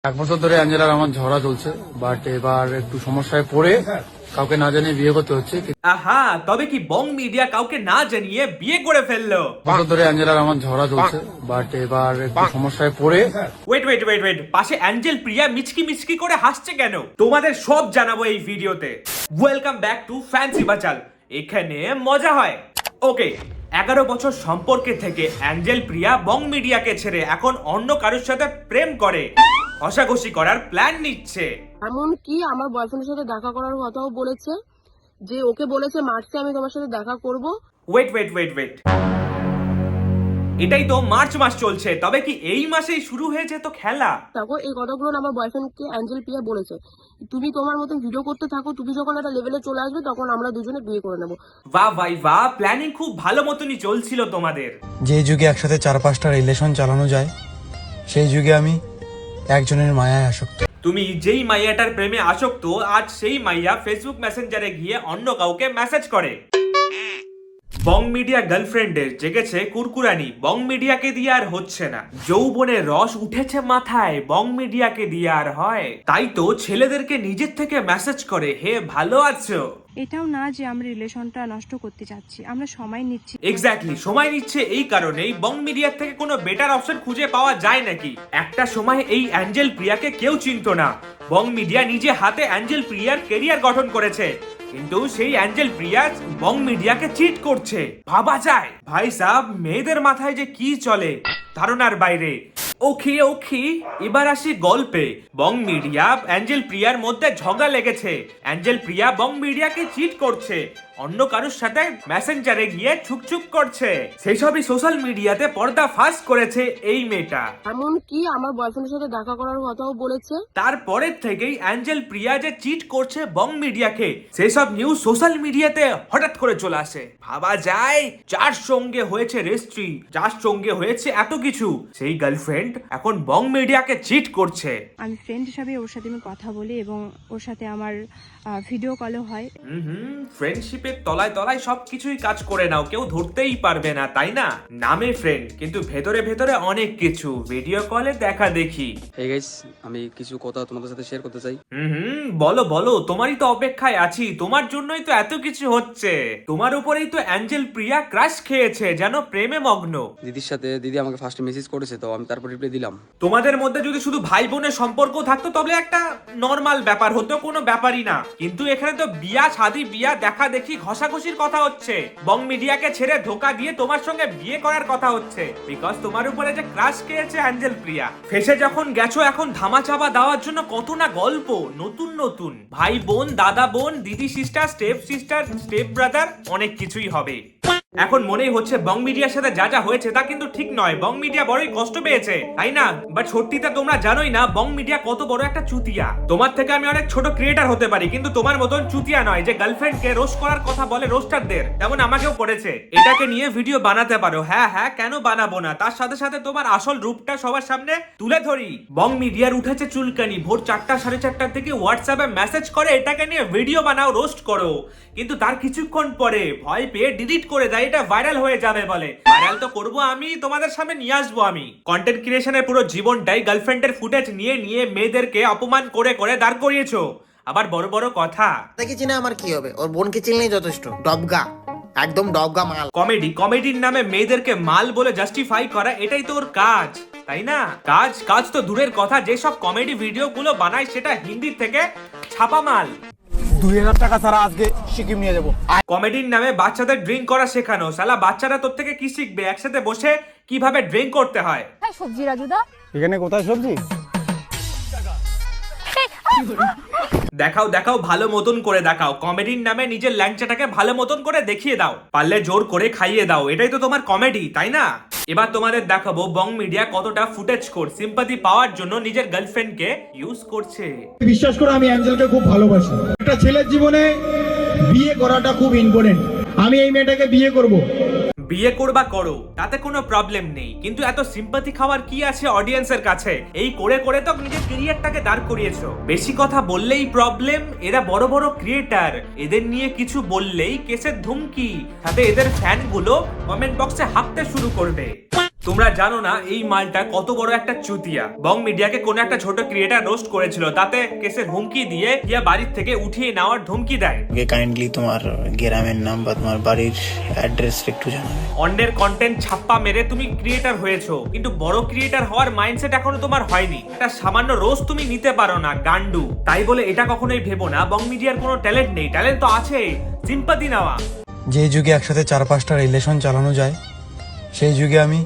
এক বছর ধরে অ্যাঞ্জেলার আমার ঝগড়া চলছে, বাট এবার একটু সমস্যায় পড়ে কাউকে না জানিয়ে বিয়ে করতে হচ্ছে। আহা, তবে কি বং মিডিয়া কাউকে না জানিয়ে বিয়ে করে ফেললো? বছর ধরে অ্যাঞ্জেলার আমার ঝগড়া চলছে, বাট এবার একটু সমস্যায় পড়ে ওয়েট, পাশে অ্যাঞ্জেল প্রিয়া মিচকি মিচকি করে হাসছে কেন? তোমাদের সব জানাবো এই ভিডিওতে। ওয়েলকাম ব্যাক টু ফ্যান্সি বাচাল, এখানে মজা হয়। ওকে, 11 বছর সম্পর্কে থেকে অ্যাঞ্জেল প্রিয়া বং মিডিয়াকে ছেড়ে এখন অন্য কারোর সাথে প্রেম করে ঘষাঘষি করার প্ল্যান নিচ্ছে। এমনকি আমার বয়ফ্রেন্ডের সাথে দেখা করার কথাও বলেছে, যে ওকে বলেছে মার্চে আমি তোমার সাথে দেখা করব। ওয়েট, এটাই তো মার্চ মাস চলছে, তবে কি এই মাসেই শুরু হয়েছে তো খেলা? দেখো, এই কথাগুলো না আমার বয়ফ্রেন্ডকে অ্যাঞ্জেল প্রিয়া বলেছে, তুমি তোমার মতন ভিডিও করতে থাকো, তুমি যখন একটা লেভেলে চলে আসবে তখন আমরা দুজনে বিয়ে করে নেবো। বাহ ভাই বাহ, প্ল্যানিং খুব ভালো মতনই চলছিল তোমাদের। যে যুগে একসাথে 4-5টা রিলেশন চালানো যায়, সেই যুগে আমি একজনের মায়ায় আসক্ত। তুমি যেই মাইয়াটার প্রেমে আসক্ত, আজ সেই মাইয়া ফেসবুক মেসেঞ্জারে গিয়ে অন্য কাউকে মেসেজ করে। বং মিডিয়া গার্লফ্রেন্ডের জেগেছে কুরকুরানি, বং মিডিয়াকে দিয়ে আর হচ্ছে না। যৌবনের রস উঠেছে মাথায়, বং মিডিয়াকে দিয়ে আর হয়। তাই তো ছেলেদেরকে নিজের থেকে মেসেজ করে, হে ভালো আছো। এটাও না যে আমরা রিলেশনটা নষ্ট করতে চাচ্ছি, আমরা সময় নিচ্ছি। এক্স্যাক্টলি, সময় নিচ্ছে এই কারণেই বং মিডিয়ার থেকে কোনো বেটার অপশন খুঁজে পাওয়া যায় নাকি? একটা সময় এই অ্যাঞ্জেল প্রিয়াকে কেউ চিনতো না। বং মিডিয়া নিজে হাতে অ্যাঞ্জেল প্রিয়ার কেরিয়ার গঠন করেছে, কিন্তু সেই অ্যাঞ্জেল প্রিয়া বং মিডিয়াকে চিট করছে। ভাবা যায় ভাই সাহেব, মেয়েদের মাথায় যে কি চলে ধারণার বাইরে। ওকে, এবার আসি গল্পে। বং মিডিয়া অ্যাঞ্জেল প্রিয়ার মধ্যে ঝগড়া লেগেছে। অ্যাঞ্জেল প্রিয়া বং মিডিয়াকে চিট করছে, অন্য কারোর সাথে মেসেঞ্জারে গিয়ে ছুকছুক করছে। সেই সবই সোশ্যাল মিডিয়াতে পর্দা ফাঁস করেছে এই মেয়েটা। এমনকি আমার বয়ফ্রেন্ডের সাথে দেখা করার কথাও বলেছে। তারপরের থেকেই অ্যাঞ্জেল প্রিয়া যে চিট করছে বং মিডিয়াকে, সেসব নিউজ সোশ্যাল মিডিয়াতে হঠাৎ করে চলে আসে। ভাবা যায়, যার সঙ্গে হয়েছে রেজিস্ট্রি, যার সঙ্গে হয়েছে এত কিছু, সেই গার্লফ্রেন্ড এখন বং মিডিয়াকে চিট করছে। আমি ফ্রেন্ড হিসাবে ওর সাথে আমি কথা বলি এবং ওর সাথে আমার ভিডিও কলও হয়। ফ্রেন্ডশিপের তলায় তলায় সবকিছুই কাজ করে নাও, কেউ ধরতেই পারবে না, তাই না? নামে ফ্রেন্ড, কিন্তু ভেতরে ভেতরে অনেক কিছু। ভিডিও কলে দেখা দেখি। হে গাইস, আমি কিছু কথা তোমাদের সাথে শেয়ার করতে চাই। বলো, তোমারই তো অপেক্ষায় আছি। তোমার জন্যই তো এত কিছু হচ্ছে। তোমার উপরেই তো অ্যাঞ্জেল প্রিয়া ক্রাশ খেয়েছে, যেন প্রেমে মগ্ন। দিদির সাথে, দিদি আমাকে ফার্স্টে মেসেজ করেছে, তো আমি তারপর রিপ্লাই দিলাম। তোমাদের মধ্যে যদি শুধু ভাই বোনের সম্পর্ক থাকতো তবে একটা নর্মাল ব্যাপার হতো, কোনো ব্যাপারই না। কিন্তু এখানে তো বিয়া শাদী, বিয়া দেখা দেখি, ঘষাঘষির কথা হচ্ছে। বং মিডিয়াকে ছেড়ে ধোকা দিয়ে তোমার সঙ্গে বিয়ে করার কথা হচ্ছে, বিকজ তোমার উপরে যে ক্রাশ খেয়েছে অ্যাঞ্জেল প্রিয়া। ফেসে যখন গেছো, এখন ধামাচাপা দেওয়ার জন্য কত না গল্প, নতুন ভাই বোন, দাদা বোন, দিদি সিস্টার, স্টেপ ব্রাদার, অনেক কিছুই হবে। এখন মনেই হচ্ছে বং মিডিয়ার সাথে যা যা হয়েছে তা কিন্তু ঠিক নয়। বং মিডিয়া বড়ই কষ্ট পেয়েছে, তাই না? বাট সত্যিটা তোমরা জানোই না বং মিডিয়া কত বড় একটা চুতিয়া। তোমার থেকে আমি অনেক ছোট ক্রিয়েটার হতে পারি, কিন্তু তোমার মতন চুতিয়া নয় যে গার্লফ্রেন্ডকে রোস্ট করার কথা বলে রোস্টারদের, তেমন আমাকেও করেছে। এটাকে নিয়ে ভিডিও বানাতে পারো, হ্যাঁ, কেন বানাবো না? তার সাথে সাথে তোমার আসল রূপটা সবার সামনে তুলে ধরি। বং মিডিয়ার উঠেছে চুলকানি, ভোর 4টা 4:30 থেকে হোয়াটসঅ্যাপে মেসেজ করে এটাকে নিয়ে ভিডিও বানাও, রোস্ট করো, কিন্তু তার কিছুক্ষণ পরে ভয় পেয়ে ডিলিট করে দেয়, এটা ভাইরাল হয়ে যাবে বলে। ভাইরাল তো করবো আমি, তোমাদের সামনে নিয়ে আসবো আমি। কন্টেন্ট ক্রিয়েশনের পুরো জীবনটাই গার্লফ্রেন্ডের ফুটেজ নিয়ে মেয়েদেরকে অপমান করে দাঁড় করিয়েছো। আবার বড় বড় কথা। তাকে চিনে আমার কি হবে? ওর বোনকে চিনলেই যথেষ্ট। ডবগা, একদম ডবগা মাল। কমেডির নামে মেয়েদেরকে মাল বলে জাস্টিফাই করা, এটাই তো ওর কাজ, তাই না? কাজ তো দূরের কথা, যেসব কমেডি ভিডিও গুলো বানায় সেটা হিন্দি থেকে ছাপা মাল। 2000 টাকা ছাড়া আজকে সিকিম নিয়ে যাবো। কমেডির নামে বাচ্চাদের ড্রিঙ্ক করা শেখানো। শালা বাচ্চারা তোর থেকে কি শিখবে? একসাথে বসে কিভাবে ড্রিঙ্ক করতে হয়। সবজি রাজুদা, এখানে কোথায় সবজি? দেখাও ভালো মতন করে দেখাও। কমেডির নামে নিজের ল্যাংচাটাকে ভালো মতন করে দেখিয়ে দাও, পারলে জোর করে খাইয়ে দাও। এটাই তো তোমার কমেডি, তাই না? এবার তোমাদের দেখাবো বং মিডিয়া কতটা ফুটেজ কোর সিম্পাথি পাওয়ার জন্য নিজের গার্লফ্রেন্ডকে ইউজ করছে। বিশ্বাস করো, আমি অ্যাঞ্জেলকে খুব ভালোবাসি। একটা ছেলের জীবনে বিয়ে করাটা খুব ইম্পর্টেন্ট। আমি এই মেয়েটাকে বিয়ে করব। বিয়ে করবা করো, তাতে কোনো প্রবলেম নেই, কিন্তু এত সিম্পাথি খাওয়ার কি আছে অডিয়েন্সের কাছে? এই করে তো নিজের ক্যারিয়ারটাকে দাঁড় করিয়েছো। বেশি কথা বললেই প্রবলেম। এরা বড় বড় ক্রিয়েটার, এদের নিয়ে কিছু বললেই কেসের ধুমকি, সাথে এদের ফ্যানগুলো কমেন্ট বক্সে হাঁকতে শুরু করবে। তোমরা জানো না এই মালটা কত বড় একটা চুতিয়া। বং মিডিয়াকে কোন একটা ছোট ক্রিয়েটার রোস্ট করেছিল, তাতে কেসের হুমকি দিয়ে ইয়া বাড়ির থেকে উঠিয়ে নেওয়ার ধমকি দেয়। কাইন্ডলি তোমার গ্রামের নাম বা তোমার বাড়ির অ্যাড্রেস একটু জানাবে। অন্যের কন্টেন্ট ছাপ্পা মেরে তুমি ক্রিয়েটার হয়েছো, কিন্তু বড় ক্রিয়েটার হওয়ার মাইন্ডসেট এখনো তোমার হয়নি। একটা সামান্য রোস্ট তুমি নিতে পারো না গান্ডু। তাই বলে এটা কখনোই ভেবো না বং মিডিয়ার কোনো ট্যালেন্ট নেই। ট্যালেন্ট তো আছে, সিম্পাথি নেওয়া। যে যুগে একসাথে 4-5টা রিলেশন চালানো যায় সেই যুগে আমি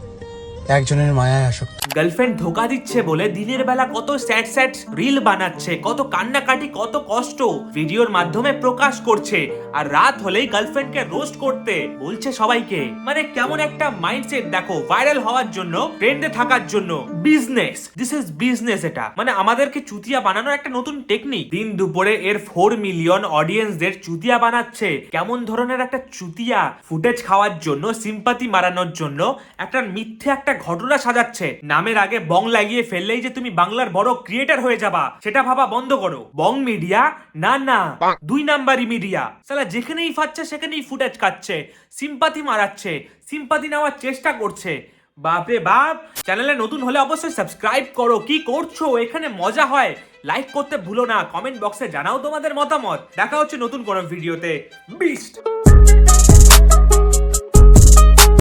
একজনের মায়ায় আসক্ত। গার্লফ্রেন্ড ধোকা দিচ্ছে বলে দিনের বেলা কত স্যাড স্যাড রিল বানাচ্ছে, কত কান্নাকাটি, কত কষ্ট ভিডিওর মাধ্যমে প্রকাশ করছে, আর রাত হলেই গার্লফ্রেন্ডকে রোস্ট করতে বলছে সবাইকে। মানে কেমন একটা মাইন্ডসেট দেখো, ভাইরাল হওয়ার জন্য, ট্রেন্ডে থাকার জন্য। Business, this is business. এটা মানে আমাদেরকে চুতিয়া বানানোর একটা নতুন টেকনিক। দিন দুপুরে এর 4 মিলিয়ন অডিয়েন্সদের চুতিয়া বানাচ্ছে। কেমন ধরনের একটা চুতিয়া? ফুটেজ খাওয়ার জন্য, সিম্পাথি মারানোর জন্য একটা মিথ্যে একটা ঘটনা সাজাচ্ছে। নামের আগে বং লাগিয়ে ফেললেই যে তুমি বাংলার বড় ক্রিয়েটার হয়ে যাবা, সেটা ভাবা বন্ধ করো। বং মিডিয়া না 2 নাম্বারি মিডিয়া। সালা যেখানেই ফাচ্ছে সেখানেই ফুটেজ খাচ্ছে, সিম্পাথি মারাচ্ছে, সিম্পাথি নেওয়ার চেষ্টা করছে। বাপরে বাপ। চ্যানেলে নতুন হলে অবশ্যই সাবস্ক্রাইব করো। কি করছো এখানে? মজা হয়। লাইক করতে ভুলো না। কমেন্ট বক্সে জানাও তোমাদের মতামত। দেখা হচ্ছে নতুন কোনো ভিডিওতে। বিস্ট।